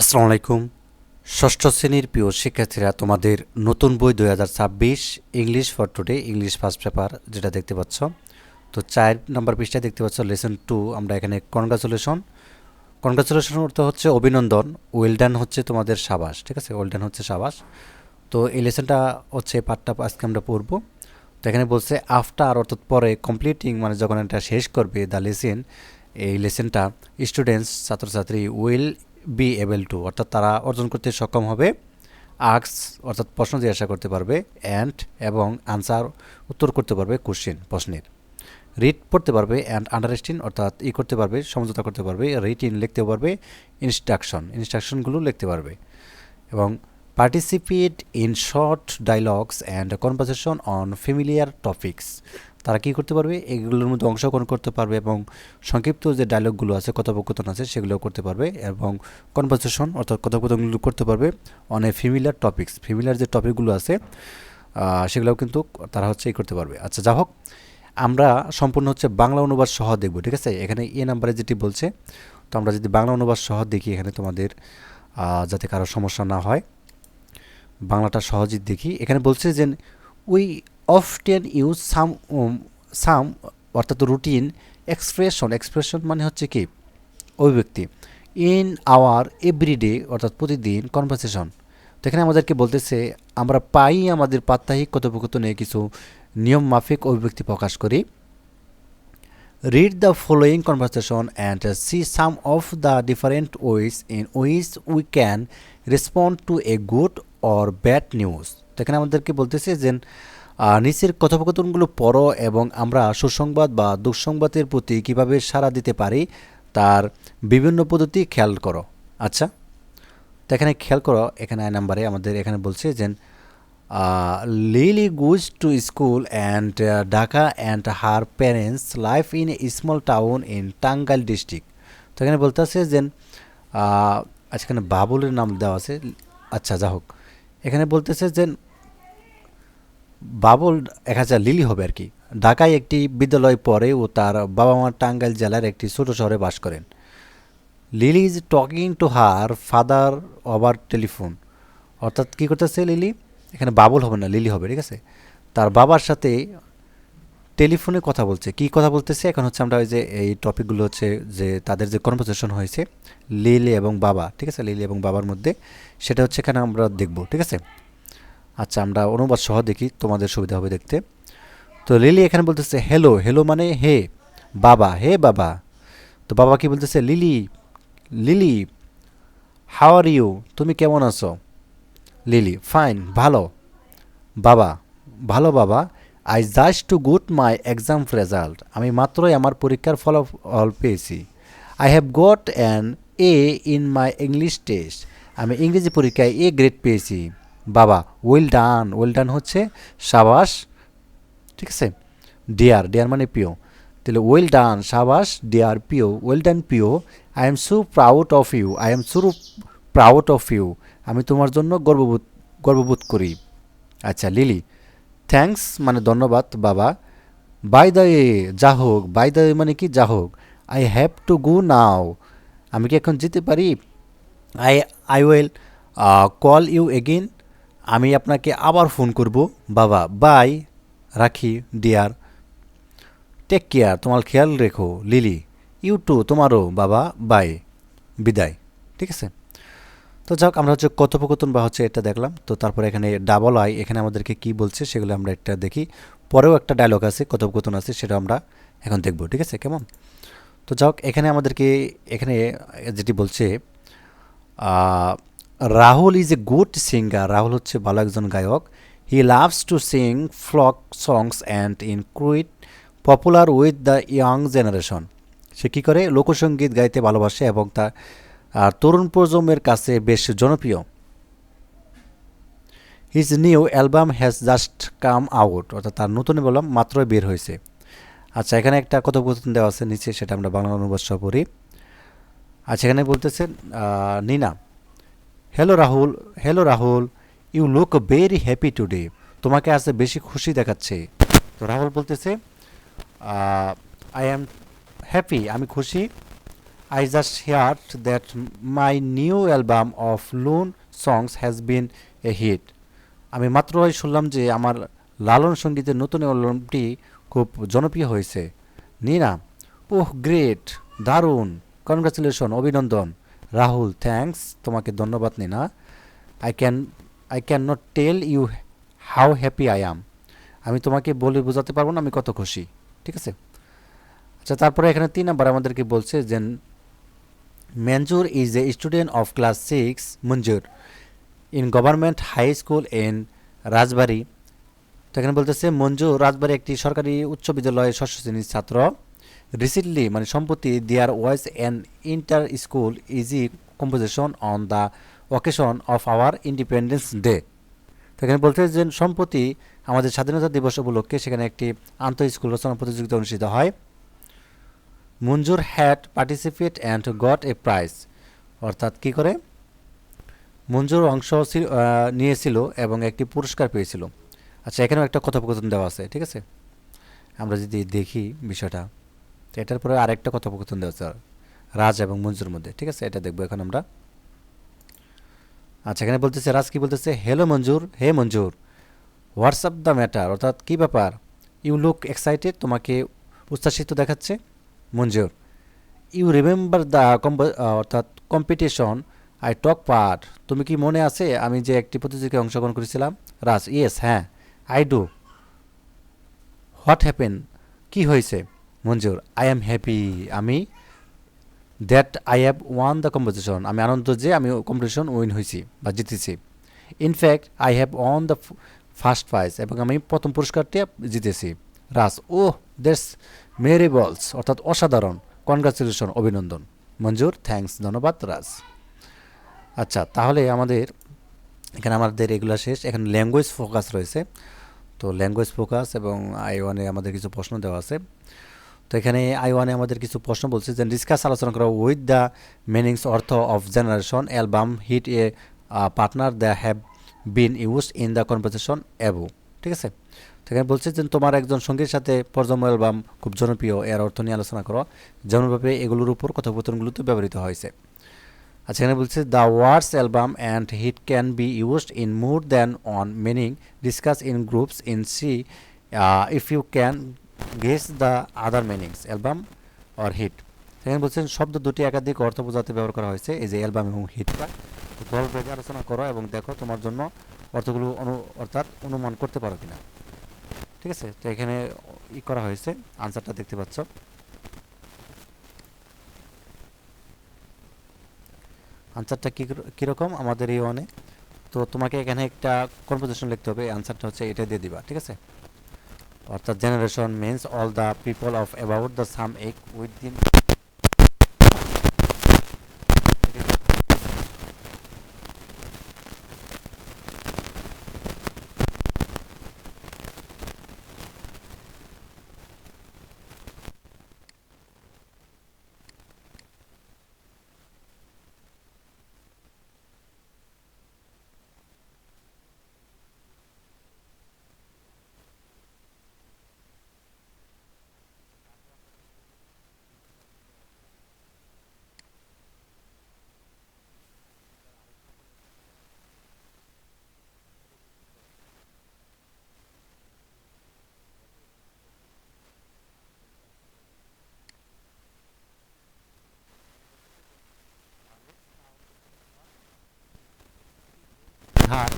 আসসালামু আলাইকুম। ষষ্ঠ শ্রেণীর প্রিয় শিক্ষার্থীরা, তোমাদের নতুন বই 2026 English for today, English first paper যেটা দেখতে পাচ্ছ। তো 4 নম্বর পৃষ্ঠায় দেখতে পাচ্ছ লেসন 2। আমরা এখানে কনগ্রাচুলেশন, কনগ্রাচুলেশন অর্থ হচ্ছে অভিনন্দন, ওয়েল ডান হচ্ছে তোমাদের সাবাস, ঠিক আছে, ওয়েল ডান হচ্ছে সাবাস। তো এই লেসনটা হচ্ছে পাঠটা আজকে আমরা পড়বো। তো এখানে বলছে আফটার অর্থাৎ পরে, কমপ্লিটিং মানে যখন এটা শেষ করবে দ্য লেসন, এই লেসনটা স্টুডেন্টস ছাত্রছাত্রী উইল বি এবল টু অর্থাৎ তারা অর্জন করতে সক্ষম হবে, আক্স অর্থাৎ প্রশ্ন জিজ্ঞাসা করতে পারবে, অ্যান্ড এবং আনসার উত্তর করতে পারবে কোশ্চেন প্রশ্নের, রিড পড়তে পারবে, অ্যান্ড আন্ডারস্ট্যান্ড অর্থাৎ করতে পারবে, সমঝোতা করতে পারবে, রিটিন লিখতে পারবে, ইনস্ট্রাকশনগুলো লিখতে পারবে, এবং participate in short dialogues and conversation on familiar topics. তারা কী করতে পারবে, এগুলোর মধ্যে অংশগ্রহণ করতে পারবে এবং সংক্ষিপ্ত যে ডায়লগগুলো আছে, কথোপকথন আছে, সেগুলো করতে পারবে এবং কনভারসেশন অর্থাৎ কথোপকথনগুলো করতে পারবে on a familiar topics. Familiar যে টপিকগুলো আছে সেগুলোও কিন্তু তারা হচ্ছে করতে পারবে। আচ্ছা, যা হোক, আমরা সম্পূর্ণ হচ্ছে বাংলা অনুবাদ সহ দেখব, ঠিক আছে। এখানে নাম্বারে যেটি বলছে, তো আমরা যদি বাংলা অনুবাদ সহ দেখি এখানে তোমাদের যাতে কারো সমস্যা না হয়, বাংলাটা সহজেই দেখি। এখানে বলছে যে উই অফটেন ইউজ সাম অর্থাৎ রুটিন এক্সপ্রেশন মানে হচ্ছে কি অভিব্যক্তি, ইন আওয়ার এভরিডে অর্থাৎ প্রতিদিন কনভারসেশন। তো এখানে আমাদেরকে বলতেছে আমরা পাই আমাদের প্রাত্যহিক কথোপকথনে কিছু নিয়ম মাফিক অভিব্যক্তি প্রকাশ করি। Read the following conversation and see some of the different ways in which we can respond to a good or bad news. তো এখানে আমাদেরকে বলতেছে যে নিচের কথোপকথনগুলো পড়ো এবং আমরা সুসংবাদ বা দুঃসংবাদের প্রতি কিভাবে সাড়া দিতে পারি তার বিভিন্ন পদ্ধতি খেয়াল করো। আচ্ছা, তো এখানে খেয়াল করো, এখানে 1 নম্বরে আমাদের এখানে বলছে যে Lily goes to school and Dhaka and her parents live in a small town in Tangail district. তো এখানে বলতে আছে যে আচ্ছা, এখানে বাবুলের নাম দেওয়া আছে। আচ্ছা, যা হোক, এখানে বলতেছে যে বাবুল 1000 লিলি হবে আর কি, ঢাকায় একটি বিদ্যালয় পড়ে ও তার বাবা মা টাঙ্গাইল জেলার একটি ছোট শহরে বাস করেন। Lily is talking to her father over telephone, অর্থাৎ কী করতেছে লিলি, এখানে বাবুল হবে না লিলি হবে, ঠিক আছে, তার বাবার সাথে টেলিফোনে কথা বলছে। কি কথা বলতেছে এখন হচ্ছে আমরা ওই যে এই টপিকগুলো হচ্ছে যে তাদের যে কনভারসেশন হয়েছে লিলি এবং বাবা, ঠিক আছে, লিলি এবং বাবার মধ্যে, সেটা হচ্ছে এখানে আমরা দেখব, ঠিক আছে। আচ্ছা, আমরা অনুবাদ সহ দেখি, তোমাদের সুবিধা হবে দেখতে। তো লিলি এখানে বলতেছে হ্যালো, হ্যালো মানে হে বাবা, হে বাবা। তো বাবা কি বলতেছে, Lily, Lily how are you, তুমি কেমন আছো। লিলি ফাইন, ভালো। বাবা, ভালো বাবা। I just to good my exam result, আমি মাত্রই আমার পরীক্ষার ফলাফল পেয়েছি। I have got an A in my English test, আমি ইংরেজি পরীক্ষায় এ গ্রেড পেয়েছি। বাবা, ওয়েল ডান, ওয়েল ডান হচ্ছে সাবাস, ঠিক আছে। ডিয়ার, ডিয়ার মানে প্রিয়, তাহলে ওয়েল ডান সাবাস, ডিয়ার প্রিয়, well done Priya. I am so proud of you, I am so proud of you, আমি তোমার জন্য গর্ববোধ করি। আচ্ছা, লিলি থ্যাঙ্কস মানে ধন্যবাদ বাবা। বাই দ্য ওয়ে, যা হোক, বাই দ্য ওয়ে মানে কি যা হোক। I have to go now, আমি কি এখন যেতে পারি। I I will call you again, আমি আপনাকে আবার ফোন করব বাবা। বাই, রাখি ডিয়ার। টেক কেয়ার, তোমার খেয়াল রেখো লিলি। ইউ টু, তোমারও বাবা। বাই, বিদায়, ঠিক আছে। তো যাক, আমরা হচ্ছে কথোপকথন বা হচ্ছে এটা দেখলাম। তো তারপরে এখানে ডাবল আই, এখানে আমাদেরকে কি বলছে সেগুলো আমরা একটা দেখি। পরেও একটা ডায়লগ আছে, কথোপকথন আছে, সেটা আমরা এখন দেখব, ঠিক আছে, কেমন। তো যাক, এখানে আমাদেরকে এখানে যেটি বলছে Rahul is a good singer, Rahul হচ্ছে ভালো একজন গায়ক। He loves to sing folk songs and include popular with the young generation, সে কী করে লোকসঙ্গীত গাইতে ভালোবাসে এবং তা তরুণ প্রজন্মের কাছে বেশ জনপ্রিয়। His new album has just come out, অর্থাৎ তার নতুন অ্যালবাম মাত্রই বের হয়েছে। আচ্ছা, এখানে একটা কথোপকথন দেওয়া আছে নিচে, সেটা আমরা বাংলা অনুবাদ সহ পড়ি। আচ্ছা, এখানে বলতেছেন Nina, hello Rahul, hello Rahul, you look very happy today, তোমাকে আজ বেশি খুশি দেখাচ্ছে। তো রাহুল বলতেছে আই অ্যাম হ্যাপি, আমি খুশি। I just heard that my new album of loon songs has been a hit. আমি মাত্রই শুনলাম যে আমার লালন সঙ্গীতের নতুন অ্যালবামটি খুব জনপ্রিয় হয়েছে। নীনা: ওহ গ্রেট, দারুণ, কনগ্রাচুলেশন, অভিনন্দন। রাহুল: থ্যাঙ্কস, তোমাকে ধন্যবাদ Nina. I can I can not tell you how happy I am. আমি তোমাকে বলে বোঝাতে পারবো না আমি কত খুশি। ঠিক আছে। আচ্ছা, তারপরে এখানে 3 নাম্বার আমাদেরকে বলছে যে Manjur is a student of class 6 Manjur in government high school in Rajbari. তো এখানে বলতেছে মঞ্জু রাজবাড়ী একটি সরকারি উচ্চ বিদ্যালয়ের ষষ্ঠ শ্রেণীর ছাত্র। রিসেন্টলি মানে সম্প্রতি there was an inter school essay composition on the occasion of our independence day. তো এখানে বলতে যে সম্প্রতি আমাদের স্বাধীনতা দিবস উপলক্ষে সেখানে একটি আন্তঃ স্কুল রচনা প্রতিযোগিতা অনুষ্ঠিত হয়। Manjur had participate and got a prize. অর্থাৎ কী করে, মঞ্জুর অংশ নিয়েছিল এবং একটি পুরস্কার পেয়েছিল। আচ্ছা, এখানেও একটা কথোপকথন দেওয়া আছে। ঠিক আছে, আমরা যদি দেখি বিষয়টা, তো এটার পরে আরেকটা কথোপকথন দেওয়া আছে রাজ এবং মঞ্জুর মধ্যে। ঠিক আছে, এটা দেখবো এখন আমরা। আচ্ছা, এখানে বলতেছে রাজ কি বলতেছে, hello Manjur, hey Manjur, what's up the matter, অর্থাৎ কী ব্যাপার, ইউ লুক এক্সাইটেড, তোমাকে উচ্ছ্বাসিত দেখাচ্ছে। মঞ্জুর: ইউ রিমেম্বার দ্য অর্থাৎ কম্পিটিশন আই টক পার্ট, তুমি কি মনে আছে আমি যে একটি প্রতিযোগিতায় অংশগ্রহণ করেছিলাম। রাজ: ইয়েস, হ্যাঁ। I do. হোয়াট হ্যাপেন, কি হয়েছে। মঞ্জুর: আই অ্যাম হ্যাপি, আমি that I have one the competition, আমি আনন্দ যে আমি কম্পিটিশন উইন হয়েছি বা জিতেছি। In fact I have one the first prize, এবং আমি প্রথম পুরস্কারটি জিতেছি। রাজ: ওহ দ্যাটস মেরিবলস, অর্থাৎ অসাধারণ, কনগ্রাচুলেশন, অভিনন্দন। মঞ্জুর: থ্যাঙ্কস, ধন্যবাদ রাজ। আচ্ছা, তাহলে আমাদের এখানে আমাদের এগুলো শেষ। এখানে ল্যাঙ্গুয়েজ ফোকাস রয়েছে। তো ল্যাঙ্গুয়েজ ফোকাস এবং I1-এ আমাদের কিছু প্রশ্ন দেওয়া আছে। তো এখানে I1-এ আমাদের কিছু প্রশ্ন বলছে যে ডিসকাস, আলোচনা করা উইথ দ্য মিনিংস, অর্থ of generation album hit a partner the have been used in the conversation above. ঠিক আছে, তো এখানে বলছে যে তোমার একজন সঙ্গীর সাথে প্রজন্ম অ্যালবাম খুব জনপ্রিয়, এর অর্থ নিয়ে আলোচনা করো, যেমনভাবে এগুলোর উপর কথোপকথনগুলোতে ব্যবহৃত হয়েছে। আচ্ছা, এখানে বলছে the words album and hit can be used in more than one meaning, discuss in groups and see if you can guess the other meanings album or hit. এখানে বলছেন শব্দ দুটি একাধিক অর্থ বোঝাতে ব্যবহার করা হয়েছে, এই যে অ্যালবাম এবং হিটটা। তো দল বেঁধে আলোচনা করো এবং দেখো তোমার জন্য অর্থগুলো অর্থাৎ অনুমান করতে পারো কিনা। ঠিক আছে, তো এখানে করা হয়েছে, আনসারটা দেখতে পাচ্ছ। আনসারটা কীরকম আমাদের এই ওয়ানে। তো তোমাকে এখানে একটা কনভারসেশন লিখতে হবে, আনসারটা হচ্ছে এটা দিয়ে দিবা। ঠিক আছে, অর্থাৎ generation means all the people of about the same age within. হ্যাঁ,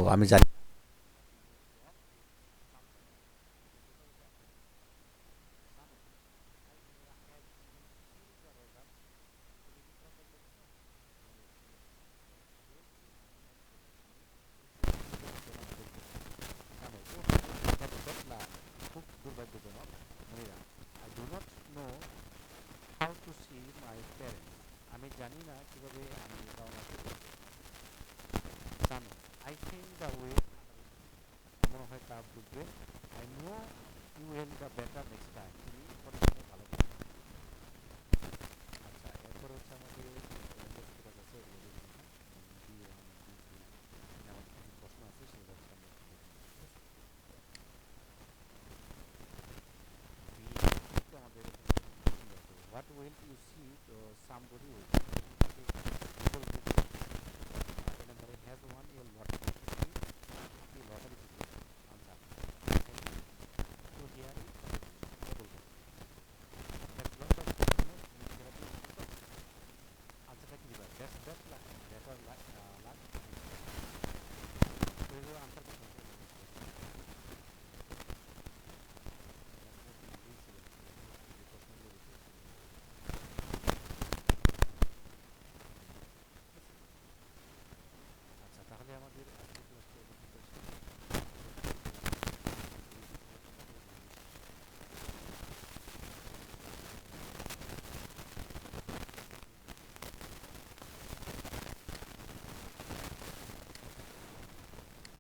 আমি জানি খুব দুর্ভাগ্যজনক মহিলা I do not know how to see my parents আমি জানি না কিভাবে আমি বাবা মাকে দেখব জানো আই থিঙ্ক দ্য ওয়ে মনে হয় তা বুঝবে I know you will the better next time তুমি পরের সময় ভালো করবে আচ্ছা এরপর হচ্ছে আমাদের যেটা আছে এগুলো দেখে নিলাম বি ওয়ান বি টু এখানে আমাদের কিছু প্রশ্ন আছে সেগুলো হচ্ছে আমরা একটু দেখে নিই ঠিক আছে বি একটু আমাদের পছন্দ আছে what will you see somebody will